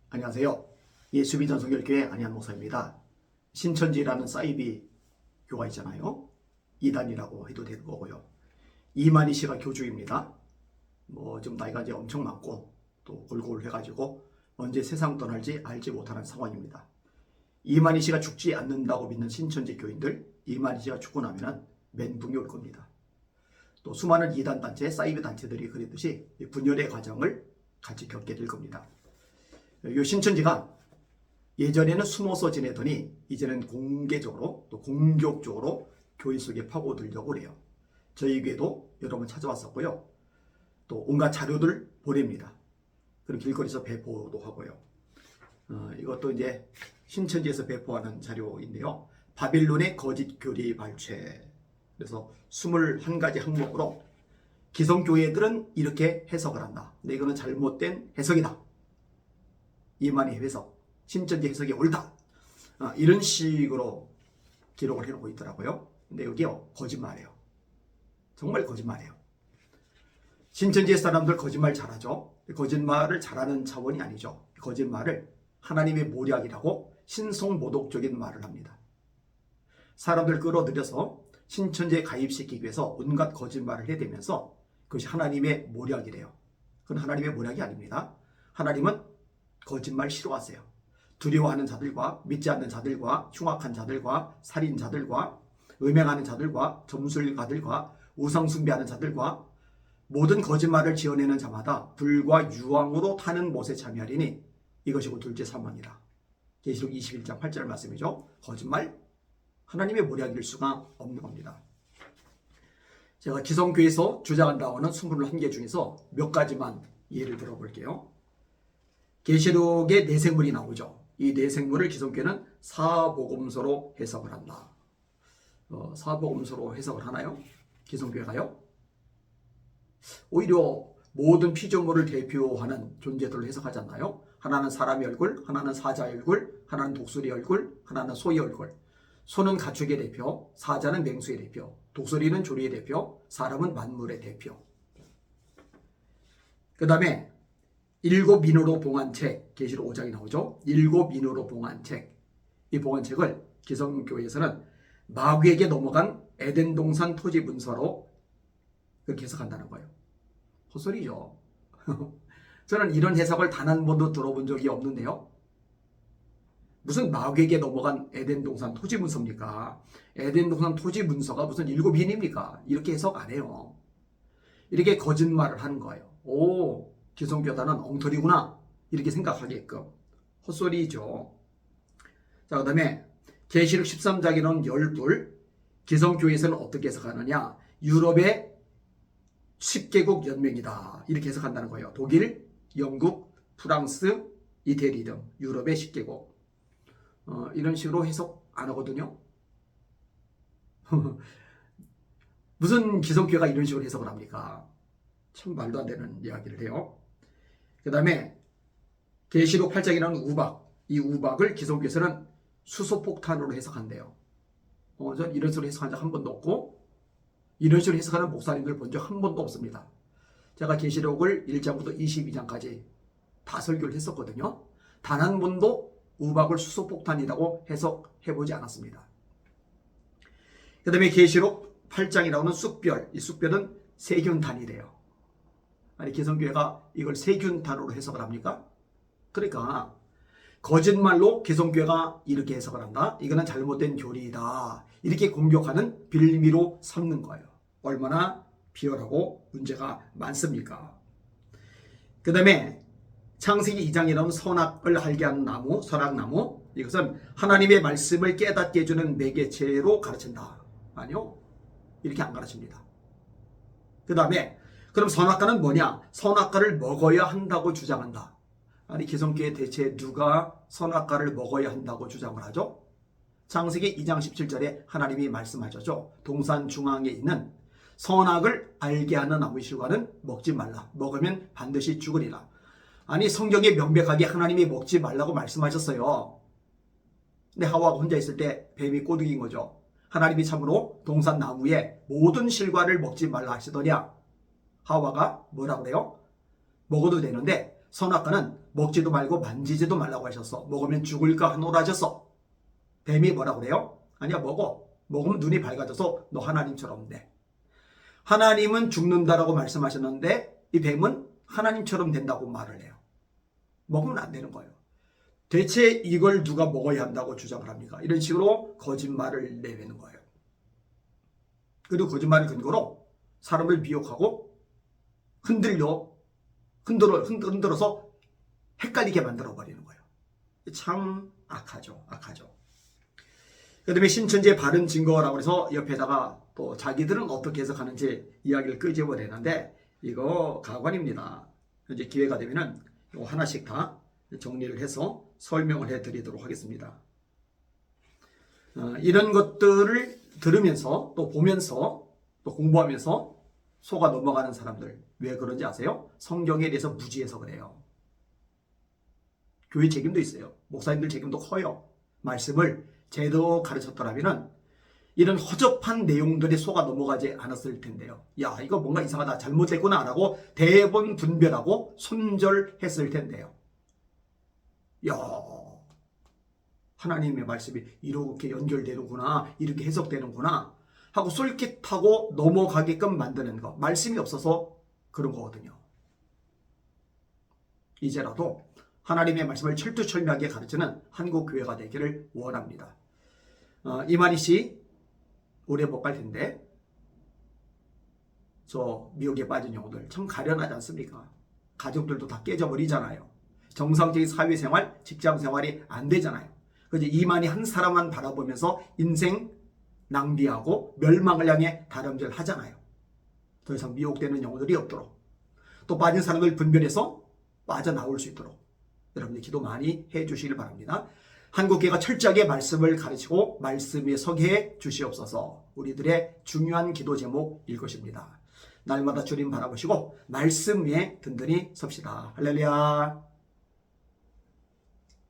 안녕하세요. 예수비전 성결교회 안희한 목사입니다. 신천지라는 사이비 교가 있잖아요. 이단이라고 해도 되는 거고요. 이만희 씨가 교주입니다. 좀 나이가 이제 엄청 많고 또 골골 해가지고 언제 세상 떠날지 알지 못하는 상황입니다. 이만희 씨가 죽지 않는다고 믿는 신천지 교인들, 이만희 씨가 죽고 나면은 멘붕이 올 겁니다. 또 수많은 이단 단체, 사이비 단체들이 그랬듯이 분열의 과정을 같이 겪게 될 겁니다. 이 신천지가 예전에는 숨어서 지내더니 이제는 공개적으로 또 공격적으로 교회 속에 파고들려고 그래요. 저희 교회도 여러 번 찾아왔었고요. 또 온갖 자료들 보냅니다. 그리고 길거리에서 배포도 하고요. 이것도 이제 신천지에서 배포하는 자료인데요. 바빌론의 거짓 교리 발췌. 그래서 21가지 항목으로 기성교회들은 이렇게 해석을 한다. 근데 이거는 잘못된 해석이다. 이만희 해석, 신천지 해석이 옳다. 이런 식으로 기록을 해놓고 있더라고요. 근데 여기요, 거짓말이에요. 정말 거짓말이에요. 신천지의 사람들 거짓말 잘하죠. 거짓말을 잘하는 차원이 아니죠. 거짓말을 하나님의 모략이라고 신성모독적인 말을 합니다. 사람들 끌어들여서 신천지에 가입시키기 위해서 온갖 거짓말을 해대면서 그것이 하나님의 모략이래요. 그건 하나님의 모략이 아닙니다. 하나님은 거짓말 싫어하세요. 두려워하는 자들과 믿지 않는 자들과 흉악한 자들과 살인자들과 음행하는 자들과 점술가들과 우상숭배하는 자들과 모든 거짓말을 지어내는 자마다 불과 유황으로 타는 못에 참여하리니 이것이 곧 둘째 사망이라. 계시록 21장 8절 말씀이죠. 거짓말, 하나님의 모략일 수가 없는 겁니다. 제가 기성교에서 주장한다고 하는 21개 중에서 몇 가지만 예를 들어볼게요. 계시록에 내생물이 나오죠. 이 내생물을 기성교회는 사복음서로 해석을 한다. 사복음서로 해석을 하나요? 기성교회가요? 오히려 모든 피조물을 대표하는 존재들로 해석하지 않나요? 하나는 사람의 얼굴, 하나는 사자의 얼굴, 하나는 독수리의 얼굴, 하나는 소의 얼굴. 소는 가축의 대표, 사자는 맹수의 대표, 독수리는 조리의 대표, 사람은 만물의 대표. 그 다음에 일곱 민으로 봉한 책, 계시록 5장이 나오죠. 일곱 민으로 봉한 책. 이 봉한 책을 기성교회에서는 마귀에게 넘어간 에덴 동산 토지 문서로 그렇게 해석한다는 거예요. 헛소리죠. 저는 이런 해석을 단 한 번도 들어본 적이 없는데요. 무슨 마귀에게 넘어간 에덴 동산 토지 문서입니까? 에덴 동산 토지 문서가 무슨 일곱 민입니까? 이렇게 해석 안 해요. 이렇게 거짓말을 하는 거예요. 오, 기성교단은 엉터리구나 이렇게 생각하게끔 헛소리죠. 자, 그 다음에 계시록 13장에 나온 열둘, 기성교회에서는 어떻게 해석하느냐? 유럽의 10개국 연맹이다 이렇게 해석한다는 거예요. 독일, 영국, 프랑스, 이태리 등 유럽의 10개국. 이런 식으로 해석 안 하거든요. 무슨 기성교회가 이런 식으로 해석을 합니까? 참 말도 안 되는 이야기를 해요. 그 다음에 계시록 8장에 나오는 우박, 이 우박을 기성교회에서는 수소폭탄으로 해석한대요. 전 이런 식으로 해석한 적 한 번도 없고 이런 식으로 해석하는 목사님들 본 적 한 번도 없습니다. 제가 계시록을 1장부터 22장까지 다 설교를 했었거든요. 단 한 번도 우박을 수소폭탄이라고 해석해보지 않았습니다. 그 다음에 계시록 8장에 나오는 쑥별, 이 쑥별은 세균탄이래요. 아니 기성교회가 이걸 세균탄으로 해석을 합니까? 그러니까 거짓말로 기성교회가 이렇게 해석을 한다. 이거는 잘못된 교리이다. 이렇게 공격하는 빌미로 삼는 거예요. 얼마나 비열하고 문제가 많습니까? 그 다음에 창세기 2장에 나온 선악을 알게 하는 나무, 선악나무. 이것은 하나님의 말씀을 깨닫게 해주는 매개체로 가르친다. 아니요. 이렇게 안 가르칩니다. 그 다음에 그럼 선악과는 뭐냐? 선악과를 먹어야 한다고 주장한다. 아니 기성교회 대체 누가 선악과를 먹어야 한다고 주장을 하죠? 창세기 2장 17절에 하나님이 말씀하셨죠. 동산 중앙에 있는 선악을 알게 하는 나무의 실과는 먹지 말라. 먹으면 반드시 죽으리라. 아니 성경에 명백하게 하나님이 먹지 말라고 말씀하셨어요. 근데 하와가 혼자 있을 때 뱀이 꼬드긴 거죠. 하나님이 참으로 동산 나무의 모든 실과를 먹지 말라 하시더냐. 하와가 뭐라 그래요? 먹어도 되는데 선악과는 먹지도 말고 만지지도 말라고 하셨어. 먹으면 죽을까 하노라 하셨어. 뱀이 뭐라고 그래요? 아니야, 먹어. 먹으면 눈이 밝아져서 너 하나님처럼 돼. 하나님은 죽는다라고 말씀하셨는데 이 뱀은 하나님처럼 된다고 말을 해요. 먹으면 안 되는 거예요. 대체 이걸 누가 먹어야 한다고 주장을 합니까? 이런 식으로 거짓말을 내뱉는 거예요. 그리고 거짓말을 근거로 사람을 미혹하고 흔들어서 헷갈리게 만들어버리는 거예요. 참 악하죠. 그 다음에 신천지의 바른 증거라고 해서 옆에다가 또 자기들은 어떻게 해석하는지 이야기를 끄집어내는데 이거 가관입니다. 이제 기회가 되면은 이거 하나씩 다 정리를 해서 설명을 해드리도록 하겠습니다. 이런 것들을 들으면서 또 보면서 또 공부하면서 속아 넘어가는 사람들 왜 그런지 아세요? 성경에 대해서 무지해서 그래요. 교회 책임도 있어요. 목사님들 책임도 커요. 말씀을 제대로 가르쳤더라면 이런 허접한 내용들이 속아 넘어가지 않았을 텐데요. 야, 이거 뭔가 이상하다, 잘못됐구나 라고 대본 분별하고 손절했을 텐데요. 야, 하나님의 말씀이 이렇게 연결되는구나, 이렇게 해석되는구나 하고 솔깃하고 넘어가게끔 만드는 거, 말씀이 없어서 그런 거거든요. 이제라도 하나님의 말씀을 철두철미하게 가르치는 한국교회가 되기를 원합니다. 이만희 씨 올해 못 갈 텐데 저 미혹에 빠진 영혼들 참 가련하지 않습니까? 가족들도 다 깨져버리잖아요. 정상적인 사회생활, 직장생활이 안 되잖아요. 그래서 이만희 한 사람만 바라보면서 인생 낭비하고 멸망을 향해 다름질 하잖아요. 더 이상 미혹되는 영혼들이 없도록, 또 빠진 사람을 분별해서 빠져나올 수 있도록 여러분들 기도 많이 해주시길 바랍니다. 한국교회가 철저하게 말씀을 가르치고 말씀에 서게 해 주시옵소서. 우리들의 중요한 기도 제목일 것입니다. 날마다 주님 바라보시고 말씀 위에 든든히 섭시다. 할렐루야.